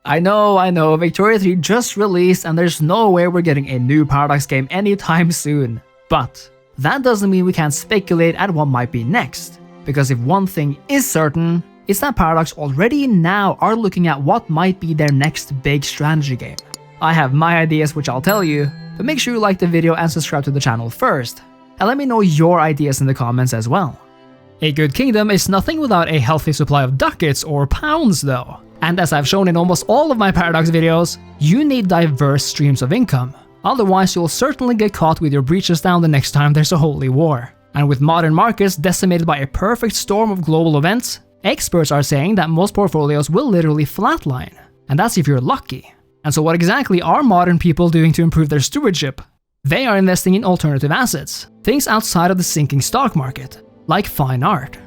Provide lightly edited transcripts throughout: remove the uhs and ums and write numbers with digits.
I know, Victoria 3 just released and there's no way we're getting a new Paradox game anytime soon. But that doesn't mean we can't speculate at what might be next. Because if one thing is certain, it's that Paradox already now are looking at what might be their next big strategy game. I have my ideas which I'll tell you, but make sure you like the video and subscribe to the channel first. And let me know your ideas in the comments as well. A good kingdom is nothing without a healthy supply of ducats or pounds though. And as I've shown in almost all of my Paradox videos, you need diverse streams of income. Otherwise you'll certainly get caught with your breeches down the next time there's a holy war. And with modern markets decimated by a perfect storm of global events, experts are saying that most portfolios will literally flatline. And that's if you're lucky. And so what exactly are modern people doing to improve their stewardship? They are investing in alternative assets, things outside of the sinking stock market, like fine art.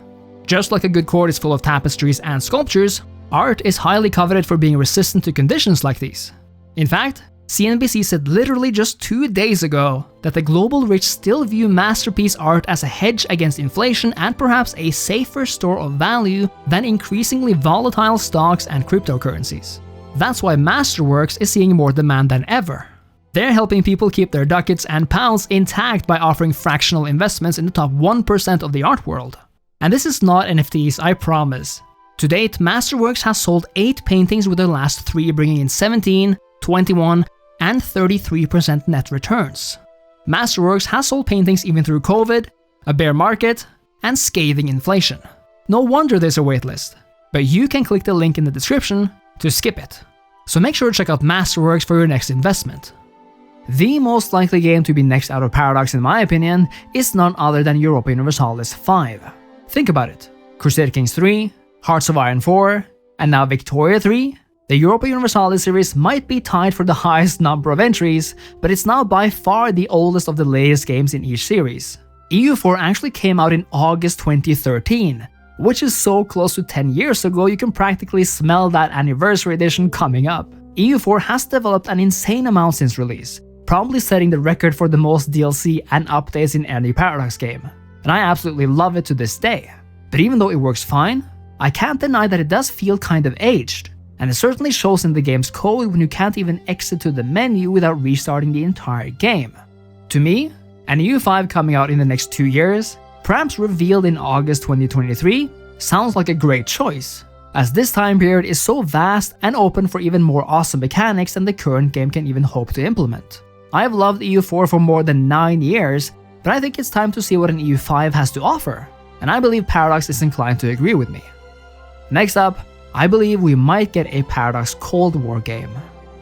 Just like a good court is full of tapestries and sculptures, art is highly coveted for being resistant to conditions like these. In fact, CNBC said literally just 2 days ago that the global rich still view masterpiece art as a hedge against inflation and perhaps a safer store of value than increasingly volatile stocks and cryptocurrencies. That's why Masterworks is seeing more demand than ever. They're helping people keep their ducats and pounds intact by offering fractional investments in the top 1% of the art world. And this is not NFTs, I promise. To date, Masterworks has sold 8 paintings with their last 3 bringing in 17, 21, and 33% net returns. Masterworks has sold paintings even through COVID, a bear market, and scathing inflation. No wonder there's a waitlist, but you can click the link in the description to skip it. So make sure to check out Masterworks for your next investment. The most likely game to be next out of Paradox in my opinion is none other than Europa Universalis 5. Think about it. Crusader Kings 3, Hearts of Iron 4, and now Victoria 3? The Europa Universalis series might be tied for the highest number of entries, but it's now by far the oldest of the latest games in each series. EU4 actually came out in August 2013, which is so close to 10 years ago you can practically smell that anniversary edition coming up. EU4 has developed an insane amount since release, probably setting the record for the most DLC and updates in any Paradox game. And I absolutely love it to this day. But even though it works fine, I can't deny that it does feel kind of aged. And it certainly shows in the game's code when you can't even exit to the menu without restarting the entire game. To me, an EU5 coming out in the next 2 years, perhaps revealed in August 2023, sounds like a great choice, as this time period is so vast and open for even more awesome mechanics than the current game can even hope to implement. I've loved EU4 for more than 9 years, but I think it's time to see what an EU5 has to offer, and I believe Paradox is inclined to agree with me. Next up, I believe we might get a Paradox Cold War game.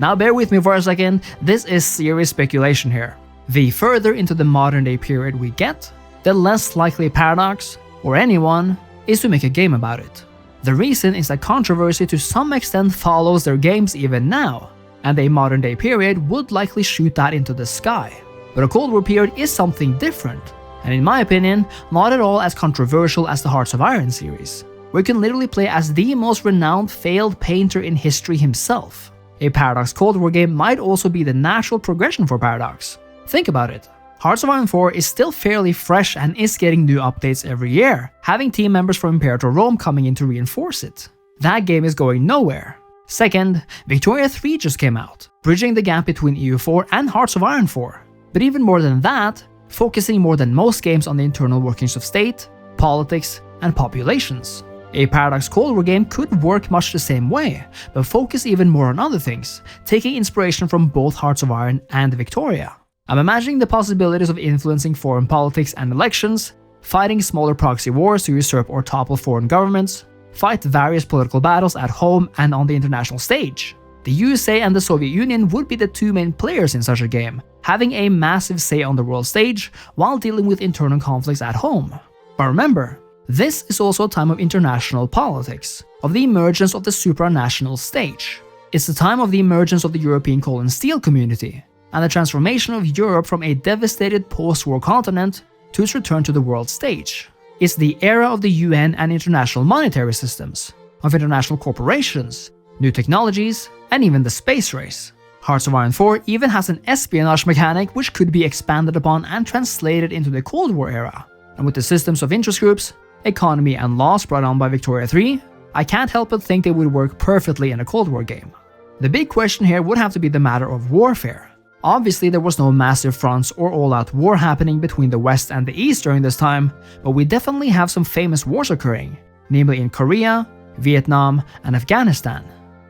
Now bear with me for a second, this is serious speculation here. The further into the modern day period we get, the less likely Paradox, or anyone, is to make a game about it. The reason is that controversy to some extent follows their games even now, and a modern day period would likely shoot that into the sky. But a Cold War period is something different, and in my opinion, not at all as controversial as the Hearts of Iron series, where you can literally play as the most renowned failed painter in history himself. A Paradox Cold War game might also be the natural progression for Paradox. Think about it. Hearts of Iron 4 is still fairly fresh and is getting new updates every year, having team members from Imperator Rome coming in to reinforce it. That game is going nowhere. Second, Victoria 3 just came out, bridging the gap between EU4 and Hearts of Iron 4. But even more than that, focusing more than most games on the internal workings of state, politics, and populations. A Paradox Cold War game could work much the same way, but focus even more on other things, taking inspiration from both Hearts of Iron and Victoria. I'm imagining the possibilities of influencing foreign politics and elections, fighting smaller proxy wars to usurp or topple foreign governments, fight various political battles at home and on the international stage. The USA and the Soviet Union would be the 2 main players in such a game, having a massive say on the world stage while dealing with internal conflicts at home. But remember, this is also a time of international politics, of the emergence of the supranational stage. It's the time of the emergence of the European coal and steel community, and the transformation of Europe from a devastated post-war continent to its return to the world stage. It's the era of the UN and international monetary systems, of international corporations, new technologies, and even the space race. Hearts of Iron 4 even has an espionage mechanic which could be expanded upon and translated into the Cold War era. And with the systems of interest groups, economy, and laws brought on by Victoria 3, I can't help but think they would work perfectly in a Cold War game. The big question here would have to be the matter of warfare. Obviously, there was no massive fronts or all-out war happening between the West and the East during this time, but we definitely have some famous wars occurring, namely in Korea, Vietnam, and Afghanistan.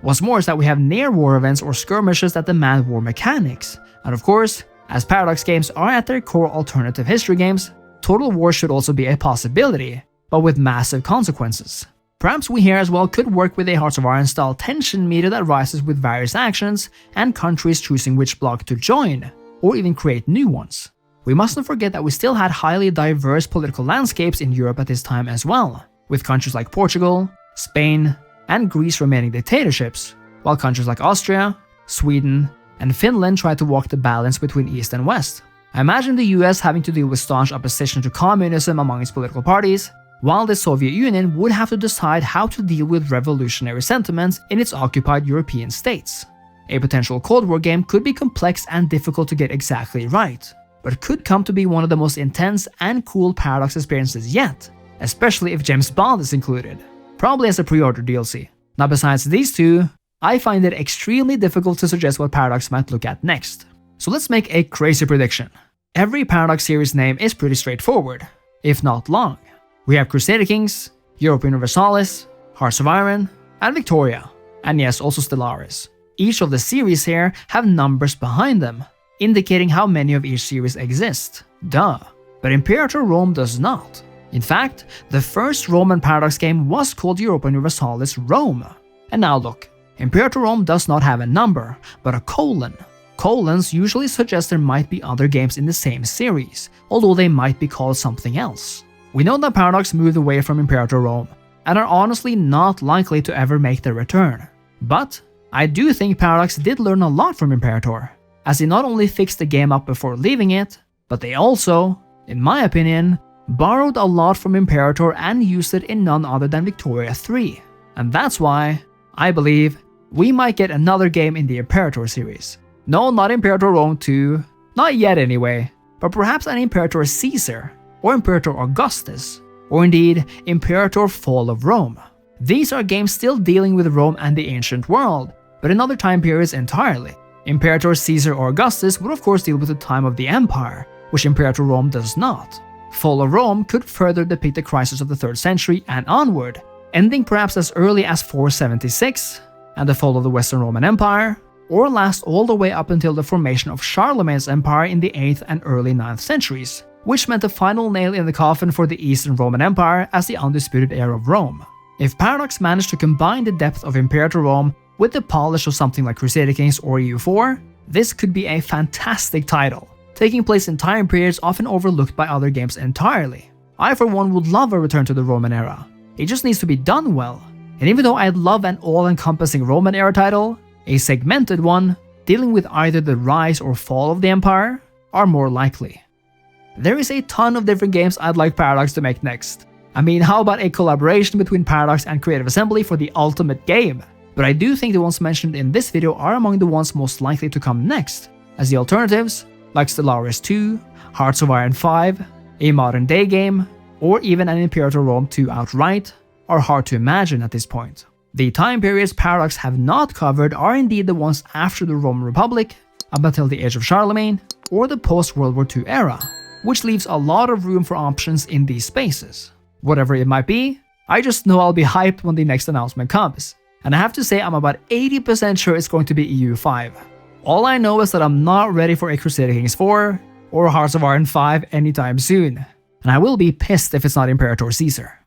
What's more is that we have near-war events or skirmishes that demand war mechanics, and of course, as Paradox games are at their core alternative history games, total war should also be a possibility, but with massive consequences. Perhaps we here as well could work with a Hearts of Iron style tension meter that rises with various actions and countries choosing which bloc to join, or even create new ones. We mustn't forget that we still had highly diverse political landscapes in Europe at this time as well, with countries like Portugal, Spain, and Greece remaining dictatorships, while countries like Austria, Sweden, and Finland tried to walk the balance between East and West. I imagine the US having to deal with staunch opposition to communism among its political parties, while the Soviet Union would have to decide how to deal with revolutionary sentiments in its occupied European states. A potential Cold War game could be complex and difficult to get exactly right, but could come to be one of the most intense and cool Paradox experiences yet, especially if James Bond is included, probably as a pre-order DLC. Now besides these two, I find it extremely difficult to suggest what Paradox might look at next. So let's make a crazy prediction. Every Paradox series name is pretty straightforward, if not long. We have Crusader Kings, Europa Universalis, Hearts of Iron, and Victoria, and yes, also Stellaris. Each of the series here have numbers behind them, indicating how many of each series exist. Duh. But Imperator Rome does not. In fact, the first Roman Paradox game was called Europa Universalis Rome. And now look, Imperator Rome does not have a number, but a colon. Colons usually suggest there might be other games in the same series, although they might be called something else. We know that Paradox moved away from Imperator Rome, and are honestly not likely to ever make their return. But I do think Paradox did learn a lot from Imperator, as they not only fixed the game up before leaving it, but they also, in my opinion, borrowed a lot from Imperator and used it in none other than Victoria 3. And that's why, I believe, we might get another game in the Imperator series. No, not Imperator Rome 2, not yet anyway, but perhaps an Imperator Caesar, or Imperator Augustus, or indeed Imperator Fall of Rome. These are games still dealing with Rome and the ancient world, but in other time periods entirely. Imperator Caesar or Augustus would of course deal with the time of the Empire, which Imperator Rome does not. Fall of Rome could further depict the crisis of the 3rd century and onward, ending perhaps as early as 476, and the fall of the Western Roman Empire, or last all the way up until the formation of Charlemagne's empire in the 8th and early 9th centuries, which meant the final nail in the coffin for the Eastern Roman Empire as the undisputed heir of Rome. If Paradox managed to combine the depth of Imperator Rome with the polish of something like Crusader Kings or EU4, this could be a fantastic title, taking place in time periods often overlooked by other games entirely. I for one would love a return to the Roman era. It just needs to be done well. And even though I'd love an all-encompassing Roman era title, a segmented one, dealing with either the rise or fall of the empire, are more likely. There is a ton of different games I'd like Paradox to make next. I mean, how about a collaboration between Paradox and Creative Assembly for the ultimate game? But I do think the ones mentioned in this video are among the ones most likely to come next, as the alternatives, like Stellaris 2, Hearts of Iron 5, a modern day game, or even an Imperator Rome 2 outright, are hard to imagine at this point. The time periods Paradox have not covered are indeed the ones after the Roman Republic, up until the age of Charlemagne, or the post-World War II era, which leaves a lot of room for options in these spaces. Whatever it might be, I just know I'll be hyped when the next announcement comes, and I have to say I'm about 80% sure it's going to be EU5. All I know is that I'm not ready for a Crusader Kings 4 or Hearts of Iron 5 anytime soon, and I will be pissed if it's not Imperator Caesar.